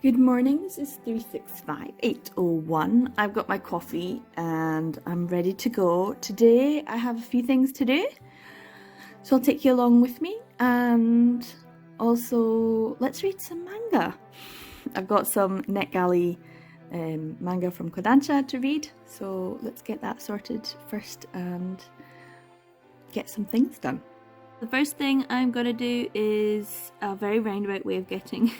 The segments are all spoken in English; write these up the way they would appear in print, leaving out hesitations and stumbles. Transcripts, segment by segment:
Good morning, this is 365-801. I've got my coffee and I'm ready to go. Today I have a few things to do, so I'll take you along with me, and also let's read some manga. I've got some NetGalley manga from Kodansha to read, so let's get that sorted first and get some things done. The first thing I'm going to do is a very roundabout way of getting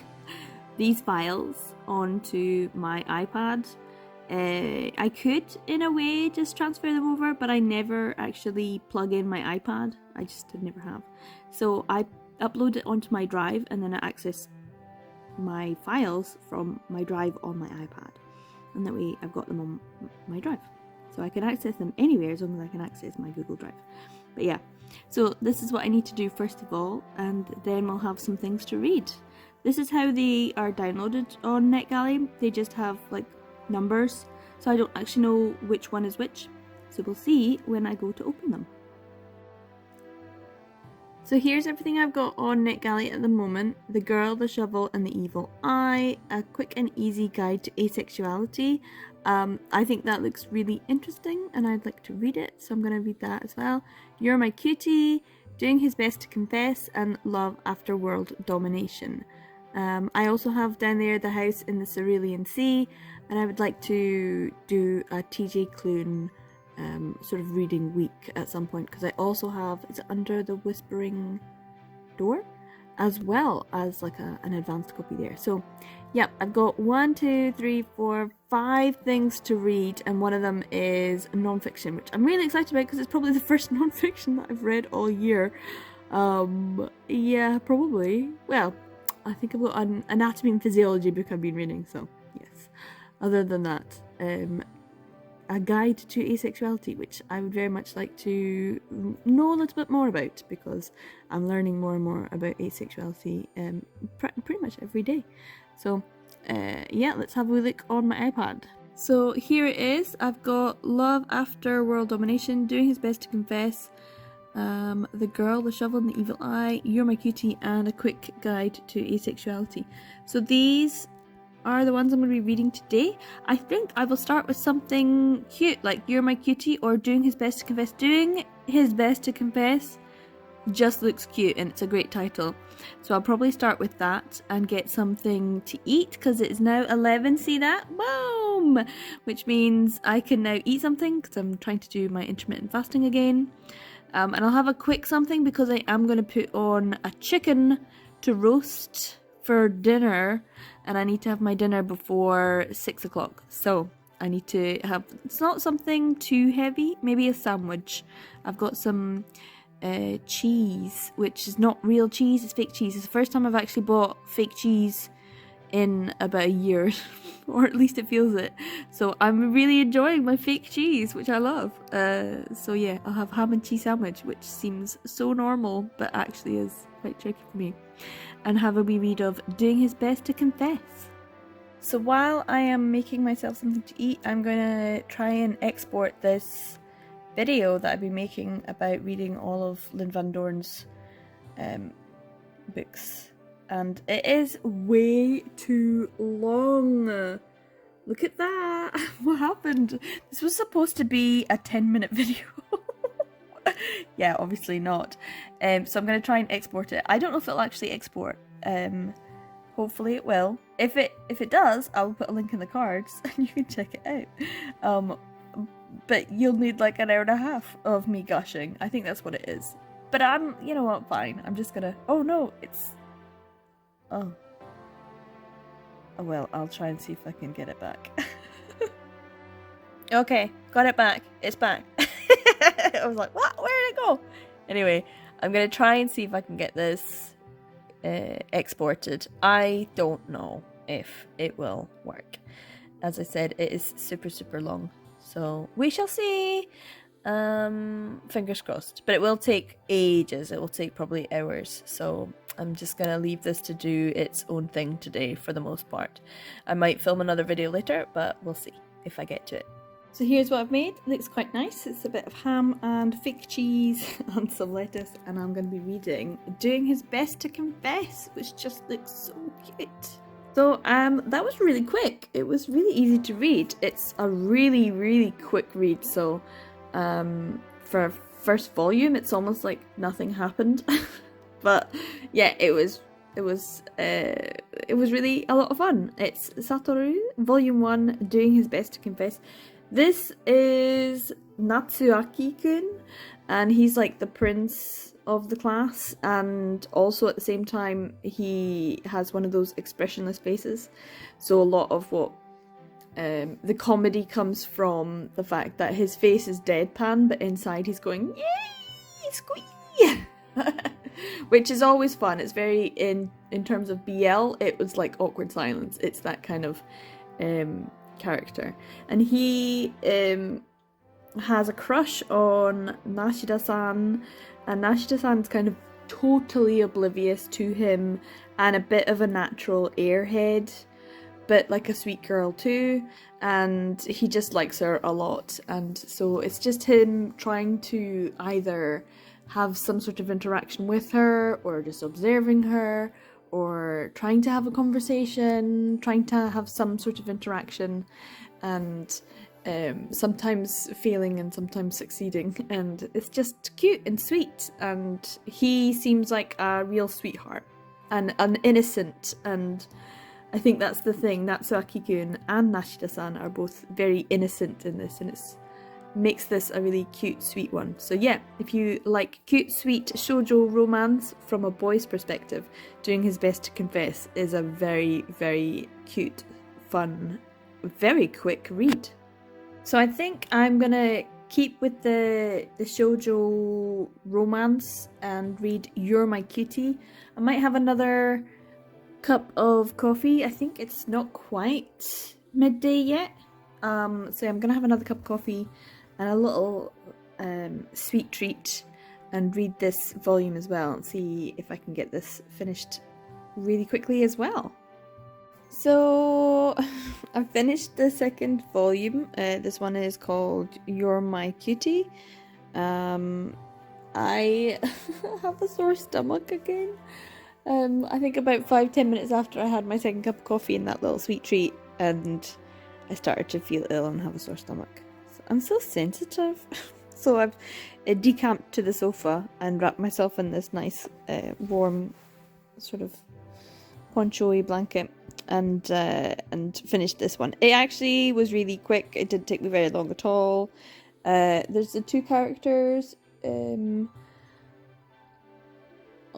these files onto my iPad. I could, in a way, just transfer them over, but I never actually plug in my iPad. I just never have. So I upload it onto my drive, and then I access my files from my drive on my iPad. And that way I've got them on my drive. So I can access them anywhere as long as I can access my Google Drive. But yeah, so this is what I need to do first of all, and then we'll have some things to read. This is how they are downloaded on NetGalley. They just have like numbers, so I don't actually know which one is which. So we'll see when I go to open them. So here's everything I've got on NetGalley at the moment. The Girl, the Shovel and the Evil Eye. A quick and easy guide to asexuality. I think that looks really interesting and I'd like to read it, so I'm going to read that as well. You're My Cutie, Doing His Best to Confess, and Love After World Domination. I also have down there The House in the Cerulean Sea, and I would like to do a TJ Klune sort of reading week at some point, because I also have, is it Under the Whispering Door, as well as like an advanced copy there. So yeah, I've got 5 things to read, and one of them is non-fiction, which I'm really excited about because it's probably the first non-fiction that I've read all year. Yeah, probably. Well, I think I've got an anatomy and physiology book I've been reading, so yes. Other than that, a guide to asexuality, which I would very much like to know a little bit more about, because I'm learning more and more about asexuality pretty much every day. So yeah, let's have a look on my iPad. So here it is. I've got Love After World Domination, Doing His Best to Confess, The Girl, the Shovel and the Evil Eye, You're My Cutie, and A Quick Guide to Asexuality. So these are the ones I'm going to be reading today. I think I will start with something cute, like You're My Cutie or Doing His Best to Confess. Doing His Best to Confess just looks cute and it's a great title. So I'll probably start with that and get something to eat, because it is now 11, see that? Boom! Which means I can now eat something, because I'm trying to do my intermittent fasting again. And I'll have a quick something because I am going to put on a chicken to roast for dinner, and I need to have my dinner before 6 o'clock. So I need to have, it's not something too heavy, maybe a sandwich. I've got some cheese, which is not real cheese, it's fake cheese. It's the first time I've actually bought fake cheese in about a year, or at least it feels it. So I'm really enjoying my fake cheese, which I love. So yeah, I'll have ham and cheese sandwich, which seems so normal, but actually is quite tricky for me. And have a wee read of Doing His Best to Confess. So while I am making myself something to eat, I'm going to try and export this video that I've been making about reading all of Lynn Van Doorn's books. And it is way too long. Look at that. What happened? This was supposed to be a 10-minute video. Yeah, obviously not. So I'm going to try and export it. I don't know if it'll actually export. Hopefully it will. If it does, I'll put a link in the cards and you can check it out. But you'll need like an hour and a half of me gushing. I think that's what it is. But you know what, fine. I'm just gonna, oh no, it's, oh well, I'll try and see if I can get it back. Okay, got it back. It's back. I was like, what? Where did it go? Anyway, I'm gonna try and see if I can get this exported. I don't know if it will work. As I said, it is super long. So we shall see. Fingers crossed. But it will take ages. It will take probably hours. So I'm just going to leave this to do its own thing today for the most part. I might film another video later, but we'll see if I get to it. So here's what I've made. It looks quite nice. It's a bit of ham and fake cheese and some lettuce. And I'm going to be reading Doing His Best to Confess, which just looks so cute. So that was really quick. It was really easy to read. It's a really, really quick read. So for a first volume, it's almost like nothing happened. But yeah, it was really a lot of fun. It's Satoru, Volume 1, Doing His Best to Confess. This is Natsuaki-kun, and he's like the prince of the class, and also at the same time he has one of those expressionless faces. So a lot of what the comedy comes from the fact that his face is deadpan, but inside he's going, yay, squee! Which is always fun. It's very, in terms of BL, it was like awkward silence. It's that kind of character. And he has a crush on Nashida-san, and Nashida-san's kind of totally oblivious to him and a bit of a natural airhead, but like a sweet girl too, and he just likes her a lot. And so it's just him trying to either have some sort of interaction with her, or just observing her, or trying to have a conversation, trying to have some sort of interaction, and sometimes failing and sometimes succeeding. And it's just cute and sweet, and he seems like a real sweetheart and an innocent, and I think that's the thing. Natsuaki-kun and Nashida-san are both very innocent in this, and it's makes this a really cute, sweet one. So yeah, if you like cute, sweet shoujo romance from a boy's perspective, Doing His Best to Confess is a very, very cute, fun, very quick read. So I think I'm gonna keep with the shoujo romance and read You're My Cutie. I might have another cup of coffee. I think it's not quite midday yet. So I'm gonna have another cup of coffee and a little sweet treat and read this volume as well and see if I can get this finished really quickly as well. So I finished the second volume. This one is called You're My Cutie. I have a sore stomach again. I think about 5-10 minutes after I had my second cup of coffee and that little sweet treat, and I started to feel ill and have a sore stomach. I'm so sensitive. So I've decamped to the sofa and wrapped myself in this nice warm sort of poncho-y blanket and finished this one. It actually was really quick. It didn't take me very long at all. There's the two characters.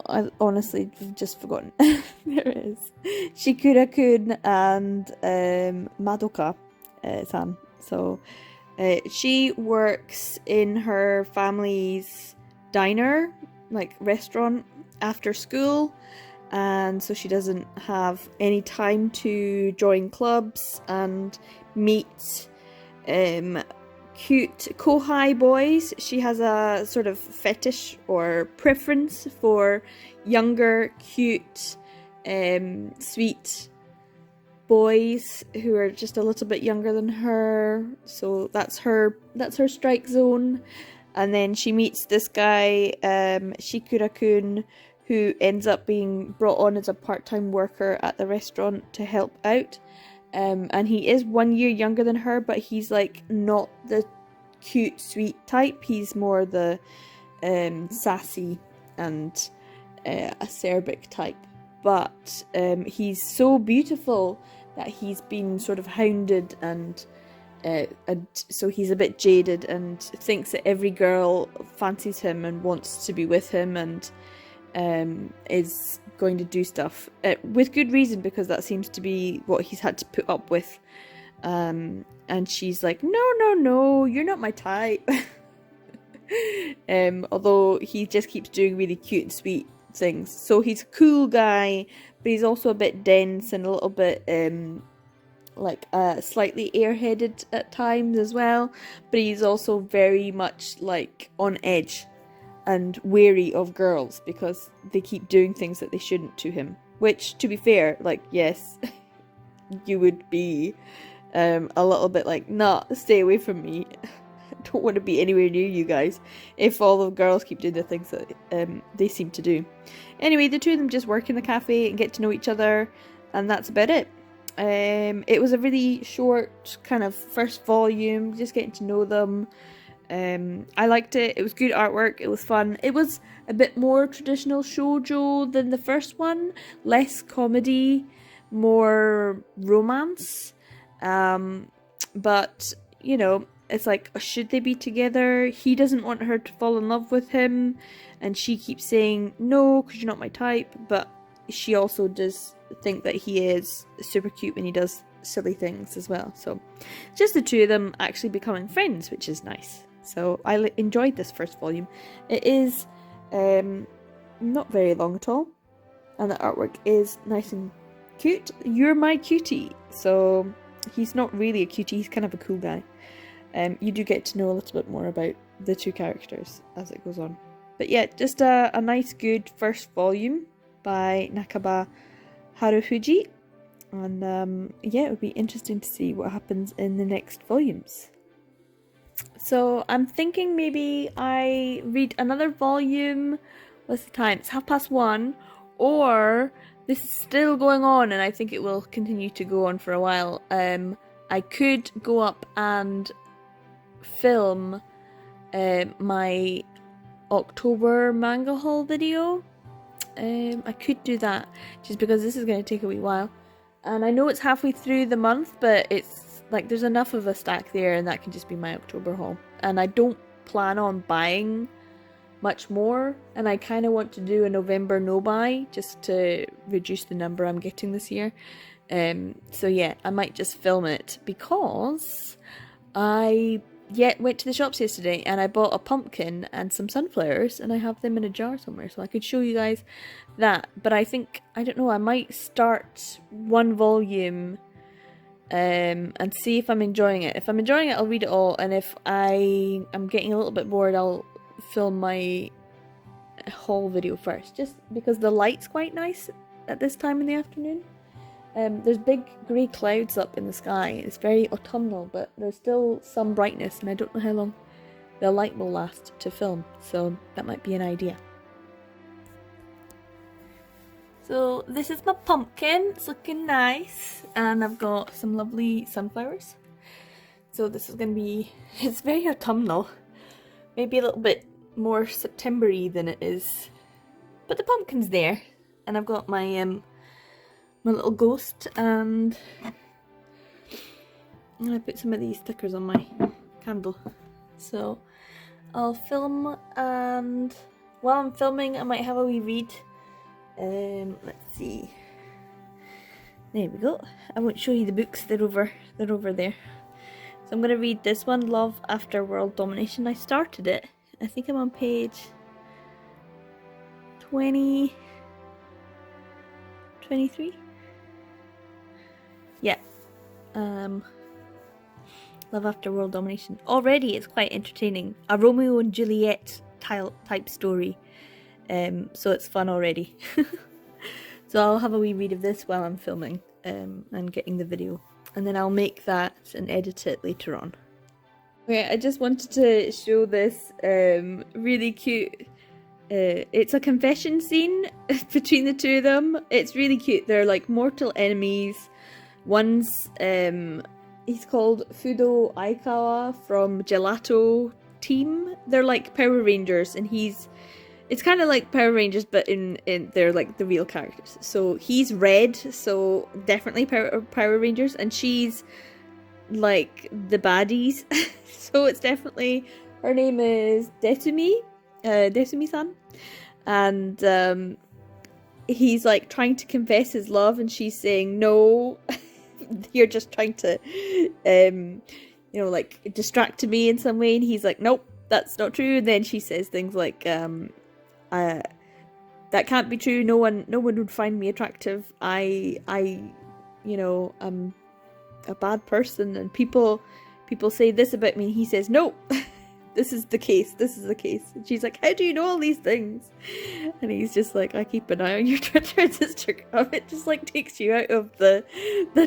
I honestly just forgotten. There it is. Shikura-kun and Madoka-san. So she works in her family's diner, like restaurant, after school, and so she doesn't have any time to join clubs and meet cute kohai boys. She has a sort of fetish or preference for younger, cute, sweet boys who are just a little bit younger than her. So that's her strike zone. And then she meets this guy, Shikura-kun, who ends up being brought on as a part-time worker at the restaurant to help out. And he is 1 year younger than her, but he's like not the cute, sweet type. He's more the sassy and acerbic type. But he's so beautiful that he's been sort of hounded, and so he's a bit jaded and thinks that every girl fancies him and wants to be with him, and is going to do stuff with good reason, because that seems to be what he's had to put up with. And she's like, no, you're not my type. Although he just keeps doing really cute and sweet things. So he's a cool guy, but he's also a bit dense and a little bit like slightly airheaded at times as well. But he's also very much like on edge and wary of girls because they keep doing things that they shouldn't to him. Which, to be fair, like, yes, you would be a little bit like, nah, stay away from me. I don't want to be anywhere near you guys if all the girls keep doing the things that they seem to do. Anyway, the two of them just work in the cafe and get to know each other, and that's about it. It was a really short kind of first volume, just getting to know them. I liked it. It was good artwork. It was fun. It was a bit more traditional shoujo than the first one, less comedy, more romance. But you know, it's like, should they be together? He doesn't want her to fall in love with him, and she keeps saying no because you're not my type. But she also does think that he is super cute when he does silly things as well. So just the two of them actually becoming friends, which is nice. So I enjoyed this first volume. It is not very long at all, and the artwork is nice and cute. You're my cutie. So he's not really a cutie, he's kind of a cool guy. You do get to know a little bit more about the two characters as it goes on. But yeah, just a nice good first volume by Nakaba Harufuji. And yeah, it would be interesting to see what happens in the next volumes. So I'm thinking maybe I read another volume. What's the time? It's 1:30. Or this is still going on, and I think it will continue to go on for a while. I could go up and film my October manga haul video. I could do that, just because this is going to take a wee while. And I know it's halfway through the month, but it's like there's enough of a stack there, and that can just be my October haul. And I don't plan on buying much more, and I kind of want to do a November no buy just to reduce the number I'm getting this year. So yeah, I might just film it, because I went to the shops yesterday and I bought a pumpkin and some sunflowers, and I have them in a jar somewhere, so I could show you guys that. But I think, I don't know, I might start one volume and see if I'm enjoying it. If I'm enjoying it, I'll read it all, and if I'm getting a little bit bored, I'll film my haul video first, just because the light's quite nice at this time in the afternoon. There's big grey clouds up in the sky. It's very autumnal, but there's still some brightness, and I don't know how long the light will last to film, so that might be an idea. So this is my pumpkin. It's looking nice, and I've got some lovely sunflowers. So this is going to be, it's very autumnal, maybe a little bit more September-y than it is, but the pumpkin's there. And I've got my my little ghost, and I'm gonna put some of these stickers on my candle. So I'll film, and while I'm filming I might have a wee read. Let's see, there we go. I won't show you the books, they're over there. So I'm gonna read this one, Love After World Domination. I started it, I think I'm on page 23. Yeah. Love After World Domination. Already it's quite entertaining. A Romeo and Juliet type story. So it's fun already. So I'll have a wee read of this while I'm filming and getting the video. And then I'll make that and edit it later on. Okay, I just wanted to show this really cute. It's a confession scene between the two of them. It's really cute. They're like mortal enemies. One's he's called Fudo Aikawa from Gelato Team. They're like Power Rangers, and it's kind of like Power Rangers, but in they're like the real characters. So he's red, so definitely Power Rangers, and she's like the baddies. So it's definitely, her name is Desumi-san, and he's like trying to confess his love, and she's saying no. You're just trying to you know, like distract me in some way, and he's like, nope, that's not true. And then she says things like that can't be true, no one would find me attractive, I you know, I'm a bad person, and people say this about me, and he says no. This is the case. And she's like, how do you know all these things? And he's just like, I keep an eye on your Twitter and Instagram. It just like takes you out of the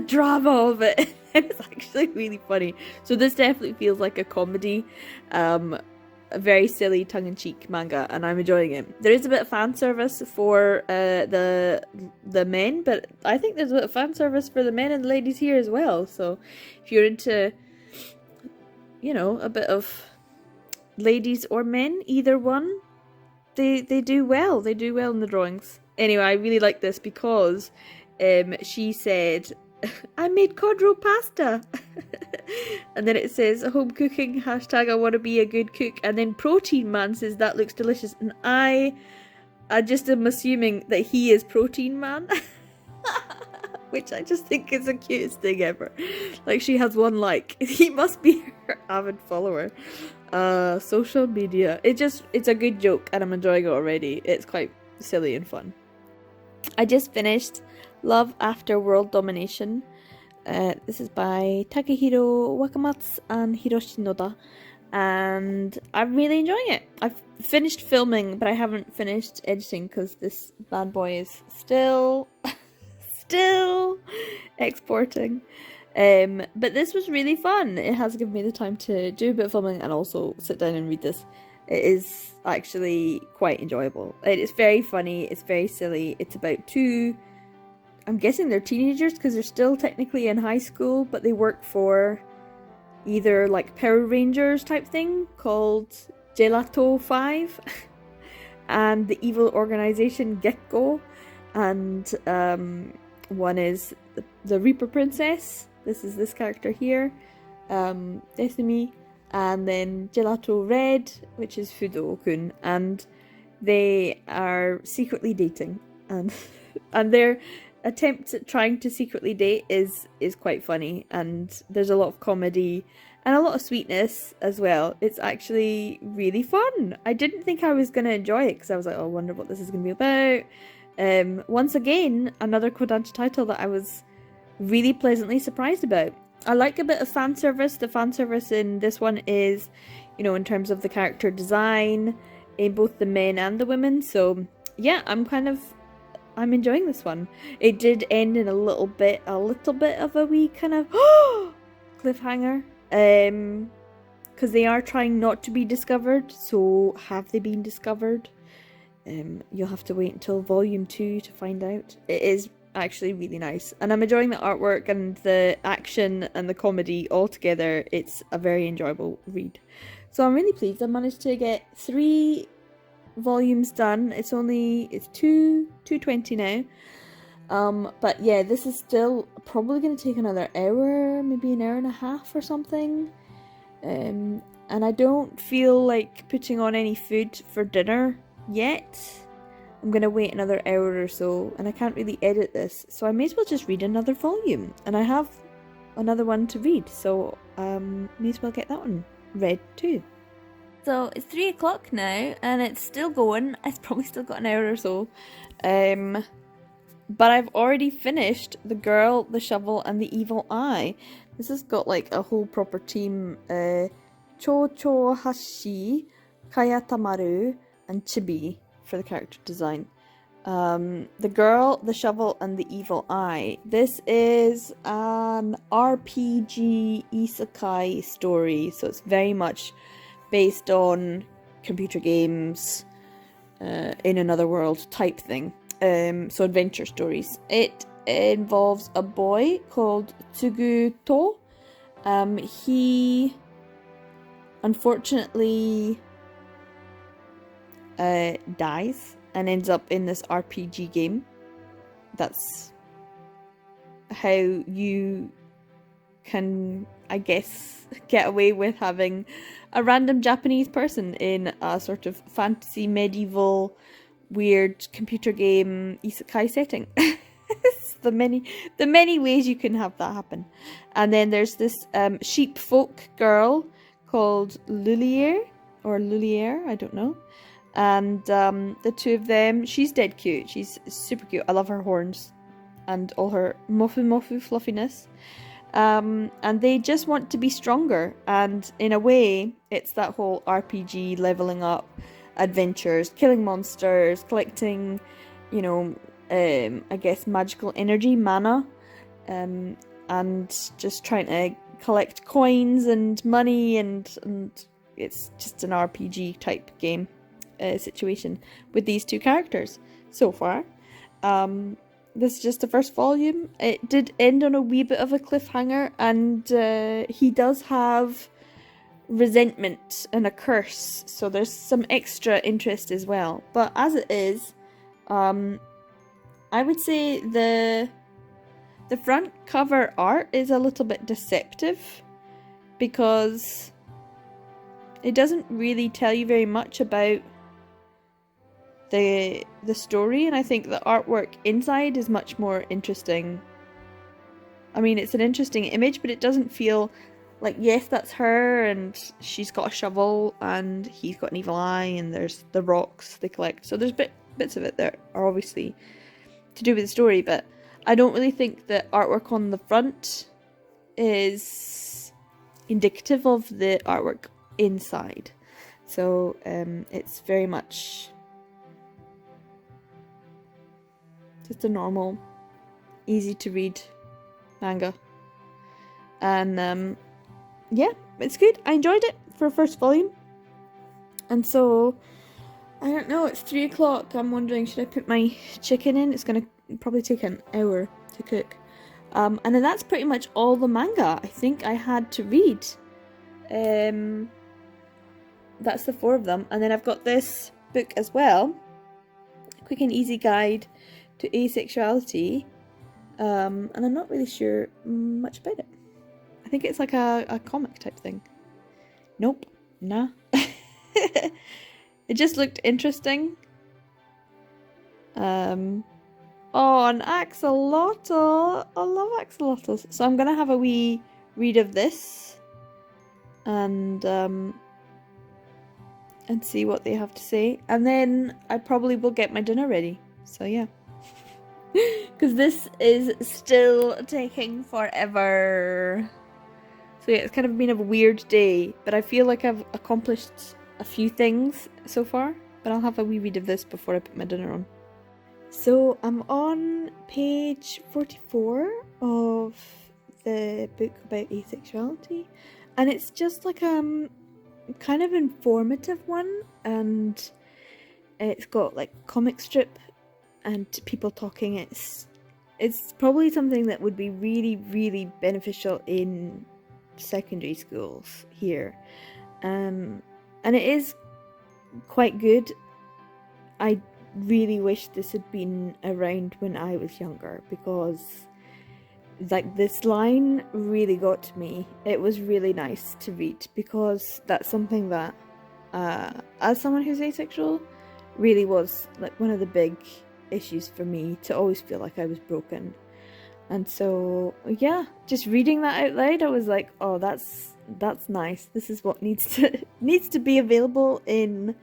drama of it. And it's actually really funny. So this definitely feels like a comedy. a very silly tongue-in-cheek manga, and I'm enjoying it. There is a bit of fan service for the men, but I think there's a bit of fan service for the men and the ladies here as well. So if you're into, you know, a bit of ladies or men, either one, they do well. They do well in the drawings. Anyway, I really like this because she said, I made cod roe pasta. And then it says, home cooking, hashtag I want to be a good cook. And then Protein Man says, that looks delicious. And I just am assuming that he is Protein Man. Which I just think is the cutest thing ever. Like, she has one like. He must be her avid follower. Social media. It's a good joke and I'm enjoying it already. It's quite silly and fun. I just finished Love After World Domination. This is by Takehiro Wakamatsu and Hiroshi Noda. And I'm really enjoying it. I've finished filming, but I haven't finished editing because this bad boy is still exporting. But this was really fun. It has given me the time to do a bit of filming and also sit down and read this. It is actually quite enjoyable. It is very funny, it's very silly. It's about two, I'm guessing they're teenagers because they're still technically in high school, but they work for either like Power Rangers type thing called Gelato 5 and the evil organization Gekko, and one is the Reaper Princess. This is this character here, Desumi, and then Gelato Red, which is Fudo-kun, and they are secretly dating, and their attempt at trying to secretly date is quite funny, and there's a lot of comedy and a lot of sweetness as well. It's actually really fun. I didn't think I was going to enjoy it because I was like, oh, I wonder what this is going to be about. Once again, another Kodansha title that I was really pleasantly surprised about. I like a bit of fan service. The fan service in this one is, you know, in terms of the character design in both the men and the women. So yeah, I'm enjoying this one. It did end in a little bit of a wee kind of cliffhanger. Because they are trying not to be discovered. So have they been discovered? You'll have to wait until volume 2 to find out. It is actually really nice, and I'm enjoying the artwork and the action and the comedy all together. It's a very enjoyable read, so I'm really pleased. I managed to get 3 volumes done. It's 220 now, but yeah, this is still probably going to take another hour, maybe an hour and a half or something, and I don't feel like putting on any food for dinner yet. I'm going to wait another hour or so, and I can't really edit this, so I may as well just read another volume, and I have another one to read, so may as well get that one read too. So it's 3 o'clock now, and it's still going. It's probably still got an hour or so, but I've already finished The Girl, the Shovel, and the Evil Eye. This has got like a whole proper team, Chocho Hashi, Kayatamaru, and Chibi for the character design. The Girl, the Shovel, and the Evil Eye. This is an RPG isekai story, so it's very much based on computer games, in another world type thing. So adventure stories. It involves a boy called Tsuguto. He unfortunately dies and ends up in this RPG game. That's how you can, I guess, get away with having a random Japanese person in a sort of fantasy, medieval, weird computer game isekai setting. It's the many ways you can have that happen. And then there's this sheep folk girl called Lulier, I don't know. And the two of them, she's dead cute. She's super cute. I love her horns and all her mofu fluffiness. And they just want to be stronger. And in a way, it's that whole RPG leveling up, adventures, killing monsters, collecting, you know, I guess magical energy, mana, and just trying to collect coins and money and it's just an RPG type game situation with these two characters so far. This is just the first volume. It did end on a wee bit of a cliffhanger, and he does have resentment and a curse, so there's some extra interest as well. But as it is, I would say the front cover art is a little bit deceptive, because it doesn't really tell you very much about the story, and I think the artwork inside is much more interesting. I mean, it's an interesting image, but it doesn't feel like, yes, that's her, and she's got a shovel, and he's got an evil eye, and there's the rocks they collect. So there's bits of it that are obviously to do with the story, but I don't really think the artwork on the front is indicative of the artwork inside. So it's very much just a normal, easy to read manga. And yeah, it's good. I enjoyed it for a first volume. And so, I don't know, it's 3 o'clock. I'm wondering, should I put my chicken in? It's going to probably take an hour to cook. And then that's pretty much all the manga I think I had to read. That's the 4 of them. And then I've got this book as well. Quick and Easy Guide to Asexuality. And I'm not really sure much about it. I think it's like a comic type thing. Nope. Nah. It just looked interesting. Oh, an axolotl. I love axolotls. So I'm gonna have a wee read of this. And see what they have to say. And then I probably will get my dinner ready. So yeah. Because this is still taking forever. So yeah, it's kind of been a weird day, but I feel like I've accomplished a few things so far. But I'll have a wee read of this before I put my dinner on. So I'm on page 44 of the book about asexuality, and it's just like kind of informative one, and it's got like comic strip and people talking. It's probably something that would be really, really beneficial in secondary schools here, and it is quite good. I really wish this had been around when I was younger, because like this line really got to me. It was really nice to read, because that's something that as someone who's asexual really was like one of the big issues for me, to always feel like I was broken. And so yeah, just reading that out loud, I was like, oh, that's nice. This is what needs to be available in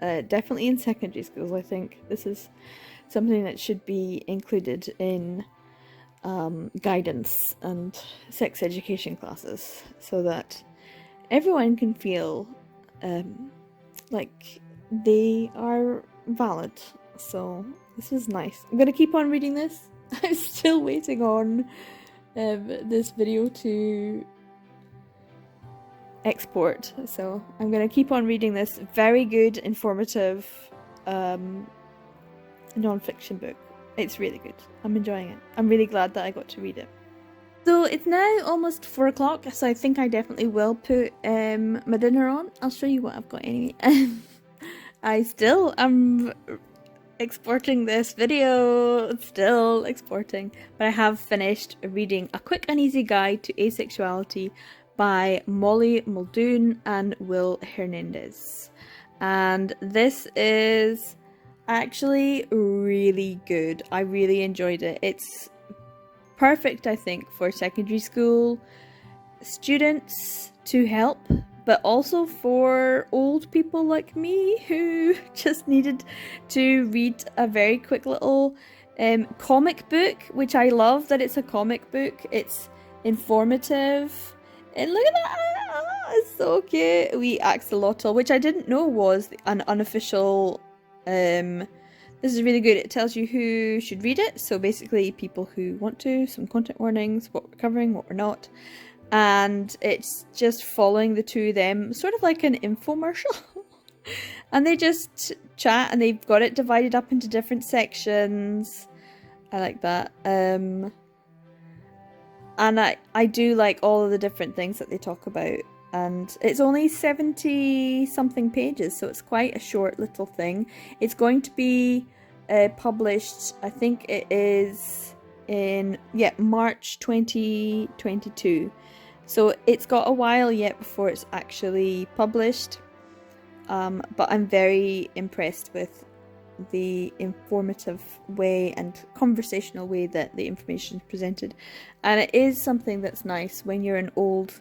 definitely in secondary schools. I think this is something that should be included in guidance and sex education classes, so that everyone can feel like they are valid. So this is nice. I'm gonna keep on reading this. I'm still waiting on this video to export, so I'm gonna keep on reading this very good, informative non-fiction book. It's really good. I'm enjoying it. I'm really glad that I got to read it. So it's now almost 4 o'clock, so I think I definitely will put my dinner on. I'll show you what I've got anyway. I still am exporting this video, still exporting, but I have finished reading A Quick and Easy Guide to Asexuality by Molly Muldoon and Will Hernandez. And this is actually really good. I really enjoyed it. It's perfect, I think, for secondary school students to help, but also for old people like me who just needed to read a very quick little comic book, which I love that it's a comic book. It's informative. And look at that! It's so cute. Wee axolotl, which I didn't know was an unofficial. This is really good. It tells you who should read it. So basically, people who want to, some content warnings, what we're covering, what we're not. and it's just following the two of them, sort of like an infomercial. And they just chat, and they've got it divided up into different sections. I like that. And I do like all of the different things that they talk about. And it's only 70 something pages, so it's quite a short little thing. It's going to be published, I think it is in March 2022. So it's got a while yet before it's actually published. But I'm very impressed with the informative way and conversational way that the information is presented. And it is something that's nice when you're an old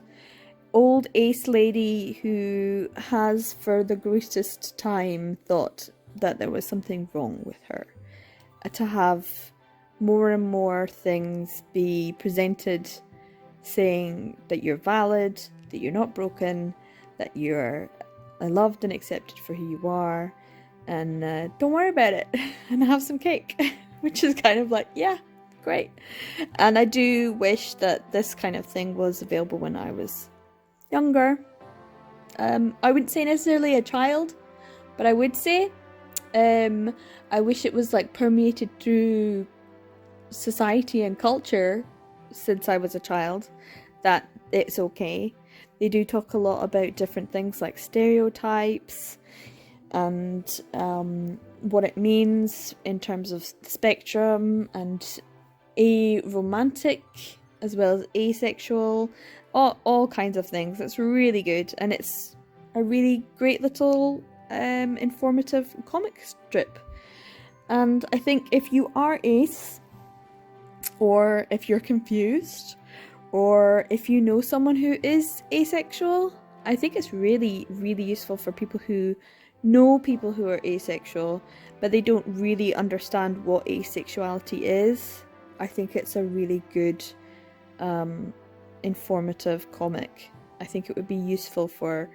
ace lady who has for the greatest time thought that there was something wrong with her. To have more and more things be presented saying that you're valid, that you're not broken, that you're loved and accepted for who you are, and don't worry about it, and have some cake, which is kind of like, yeah, great. And I do wish that this kind of thing was available when I was younger. I wouldn't say necessarily a child, but I would say I wish it was like permeated through society and culture since I was a child, that it's okay. They do talk a lot about different things like stereotypes and what it means in terms of the spectrum, and aromantic as well as asexual, all kinds of things. It's really good, and it's a really great little informative comic strip. And I think if you are ace, or if you're confused, or if you know someone who is asexual, I think it's really, really useful for people who know people who are asexual, but they don't really understand what asexuality is. I think it's a really good, informative comic. I think it would be useful for,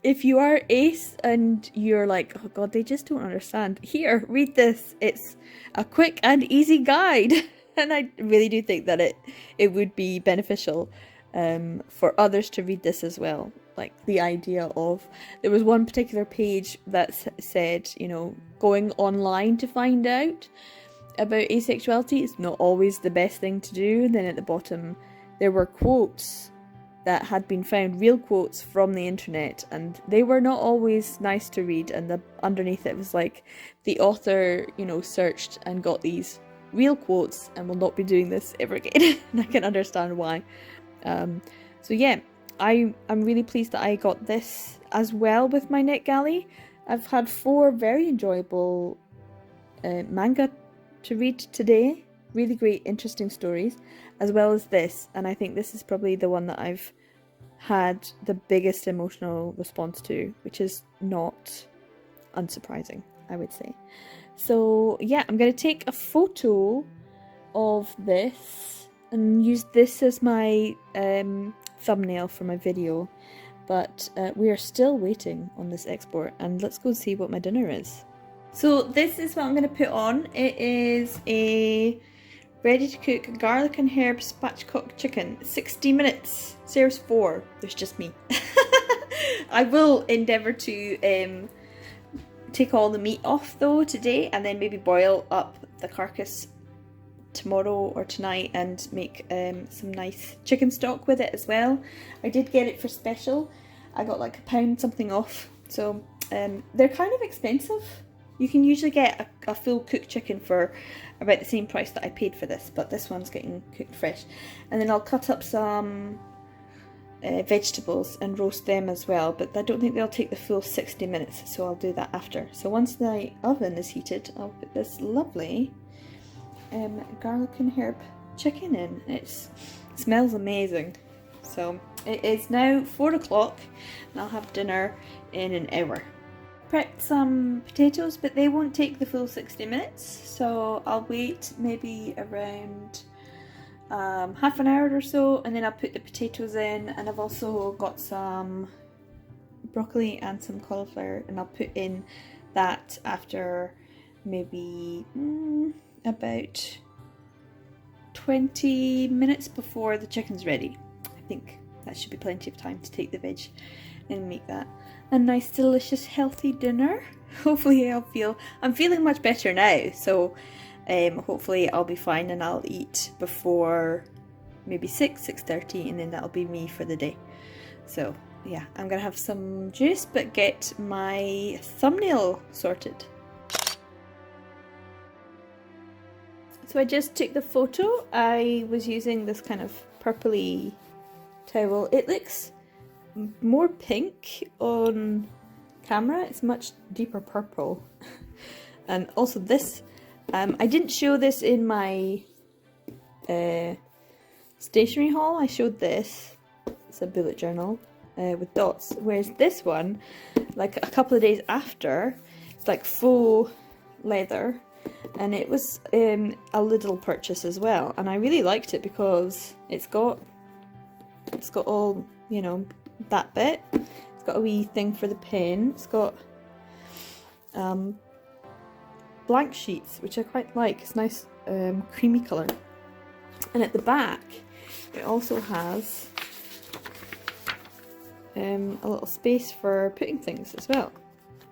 if you are ace and you're like, oh god, they just don't understand. Here, read this. It's a quick and easy guide. And I really do think that it would be beneficial for others to read this as well. Like the idea of, there was one particular page that said, going online to find out about asexuality is not always the best thing to do. And then at the bottom there were quotes that had been found, real quotes from the internet, and they were not always nice to read. And underneath it was like, the author, searched and got these real quotes and will not be doing this ever again. And I can understand why. So yeah, I'm really pleased that I got this as well with my NetGalley. I've had 4 very enjoyable manga to read today. Really great, interesting stories, as well as this. And I think this is probably the one that I've had the biggest emotional response to, which is not unsurprising, I would say. So yeah, I'm going to take a photo of this and use this as my thumbnail for my video. But we are still waiting on this export, and let's go see what my dinner is. So this is what I'm going to put on. It is a ready to cook garlic and herb spatchcock chicken. 60 minutes. Serves 4. There's just me. I will endeavour to take all the meat off though today, and then maybe boil up the carcass tomorrow or tonight and make some nice chicken stock with it as well. I did get it for special. I got like £1 something off. So they're kind of expensive. You can usually get a full cooked chicken for about the same price that I paid for this, but this one's getting cooked fresh. And then I'll cut up some vegetables and roast them as well, but I don't think they'll take the full 60 minutes, so I'll do that after. So once the oven is heated, I'll put this lovely garlic and herb chicken in. It smells amazing. So it is now 4 o'clock and I'll have dinner in an hour. Prepped some potatoes, but they won't take the full 60 minutes, so I'll wait maybe around half an hour or so, and then I'll put the potatoes in. And I've also got some broccoli and some cauliflower, and I'll put in that after maybe about 20 minutes before the chicken's ready. I think that should be plenty of time to take the veg and make that a nice, delicious, healthy dinner. Hopefully I'm feeling much better now, so hopefully I'll be fine and I'll eat before maybe 6:30, and then that'll be me for the day. So yeah, I'm gonna have some juice but get my thumbnail sorted. So I just took the photo. I was using this kind of purpley towel. It looks more pink on camera. It's much deeper purple. And also this, I didn't show this in my stationery haul. I showed this. It's a bullet journal with dots. Whereas this one, like a couple of days after, it's like faux leather. And it was a little purchase as well, and I really liked it because it's got all, you know, that bit. It's got a wee thing for the pen. It's got blank sheets, which I quite like. It's nice creamy colour. And at the back it also has a little space for putting things as well,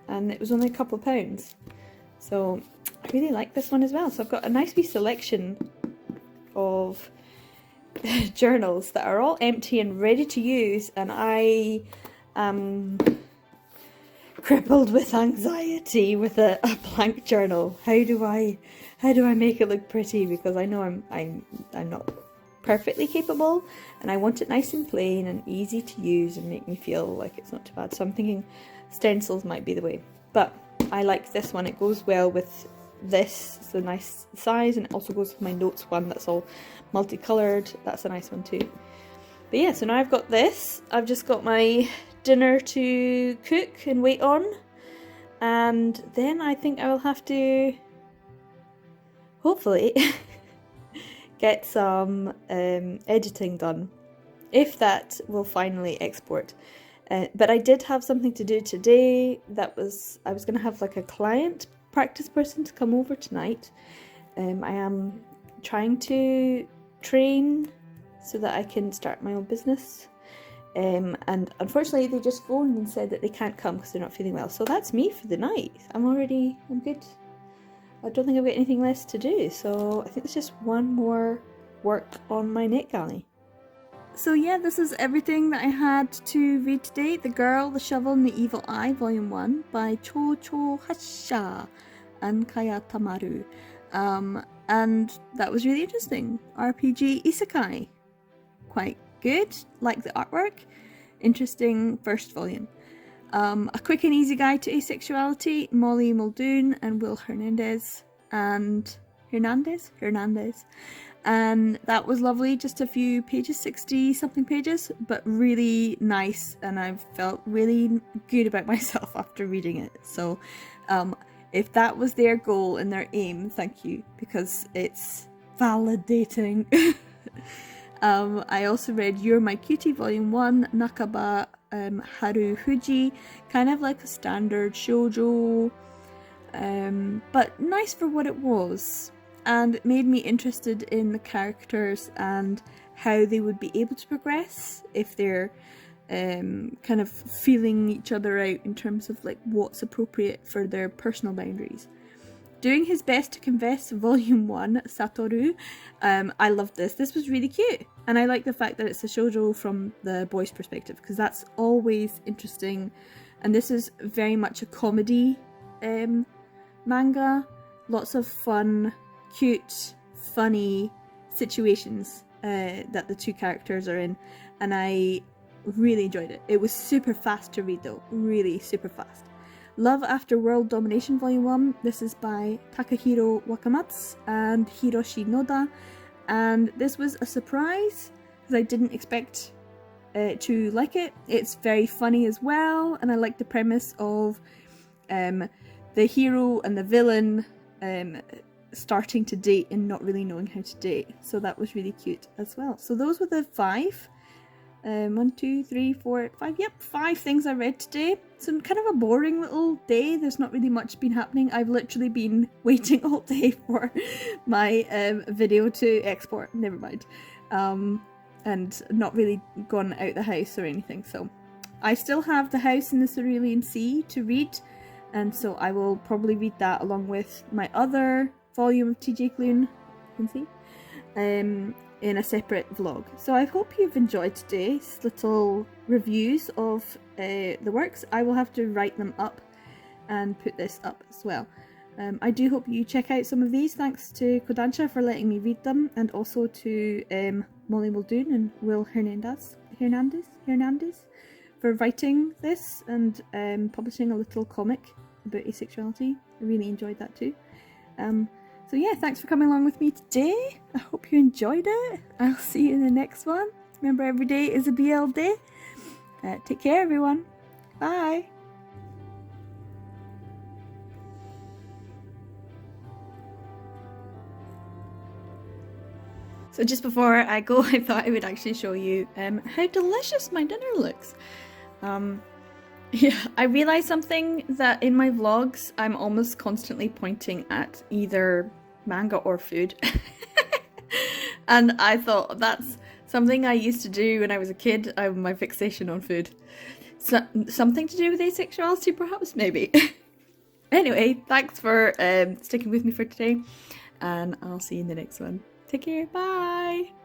and it was only a couple of pounds, so I really like this one as well. So I've got a nice wee selection of journals that are all empty and ready to use, and I am crippled with anxiety with a blank journal. How do I make it look pretty? Because I know I'm not perfectly capable, and I want it nice and plain and easy to use and make me feel like it's not too bad. So I'm thinking stencils might be the way, but I like this one. It goes well with this. It's a nice size, and it also goes with my notes one that's all multicolored. That's a nice one too. But yeah, so now I've got this. I've just got my dinner to cook and wait on, and then I think I will have to hopefully get some editing done, if that will finally export. But I did have something to do today. I was going to have like a client practice person to come over tonight. I am trying to train so that I can start my own business. And unfortunately they just phoned and said that they can't come because they're not feeling well. So that's me for the night. I'm good. I don't think I've got anything less to do. So I think there's just one more work on my NetGalley. So yeah, this is everything that I had to read today. The Girl, the Shovel and the Evil Eye, Volume 1 by Cho Hasha and Kaya Tamaru. And that was really interesting. RPG Isekai. Quite good. Like the artwork. Interesting first volume. A quick and easy guide to asexuality, Molly Muldoon and Will Hernandez. And that was lovely, just a few pages, 60 something pages, but really nice, and I felt really good about myself after reading it. So if that was their goal and their aim, thank you, because it's validating. I also read You're My Cutie Volume 1, Nakaba Haru Fuji, kind of like a standard shoujo, but nice for what it was. And it made me interested in the characters and how they would be able to progress if they're kind of feeling each other out in terms of like what's appropriate for their personal boundaries. Doing His Best to Confess Volume 1, Satoru. I loved this. This was really cute. And I like the fact that it's a shoujo from the boy's perspective, because that's always interesting. And this is very much a comedy manga. Lots of fun, cute, funny situations that the two characters are in, and I really enjoyed it. It was super fast to read though, really super fast. Love After World Domination Volume 1, this is by Takahiro Wakamatsu and Hiroshi Noda, and this was a surprise because I didn't expect to like it. It's very funny as well, and I like the premise of the hero and the villain starting to date and not really knowing how to date. So that was really cute as well. So those were the 5 1, 2, 3, 4, 5. Yep, 5 things I read today. So kind of a boring little day. There's not really much been happening. I've literally been waiting all day for my video to export. Never mind. And not really gone out the house or anything. So I still have The House in the Cerulean Sea to read. And so I will probably read that along with my other volume of TJ Klune, you can see, in a separate vlog. So I hope you've enjoyed today's little reviews of the works. I will have to write them up and put this up as well. I do hope you check out some of these. Thanks to Kodansha for letting me read them, and also to Molly Muldoon and Will Hernandez for writing this and publishing a little comic about asexuality. I really enjoyed that too. So yeah, thanks for coming along with me today. I hope you enjoyed it. I'll see you in the next one. Remember, every day is a BL day. Take care, everyone. Bye. So just before I go, I thought I would actually show you how delicious my dinner looks. Yeah, I realised something, that in my vlogs I'm almost constantly pointing at either manga or food. And I thought that's something I used to do when I was a kid. My fixation on food. So, something to do with asexuality perhaps, maybe. Anyway, thanks for sticking with me for today, and I'll see you in the next one. Take care, bye!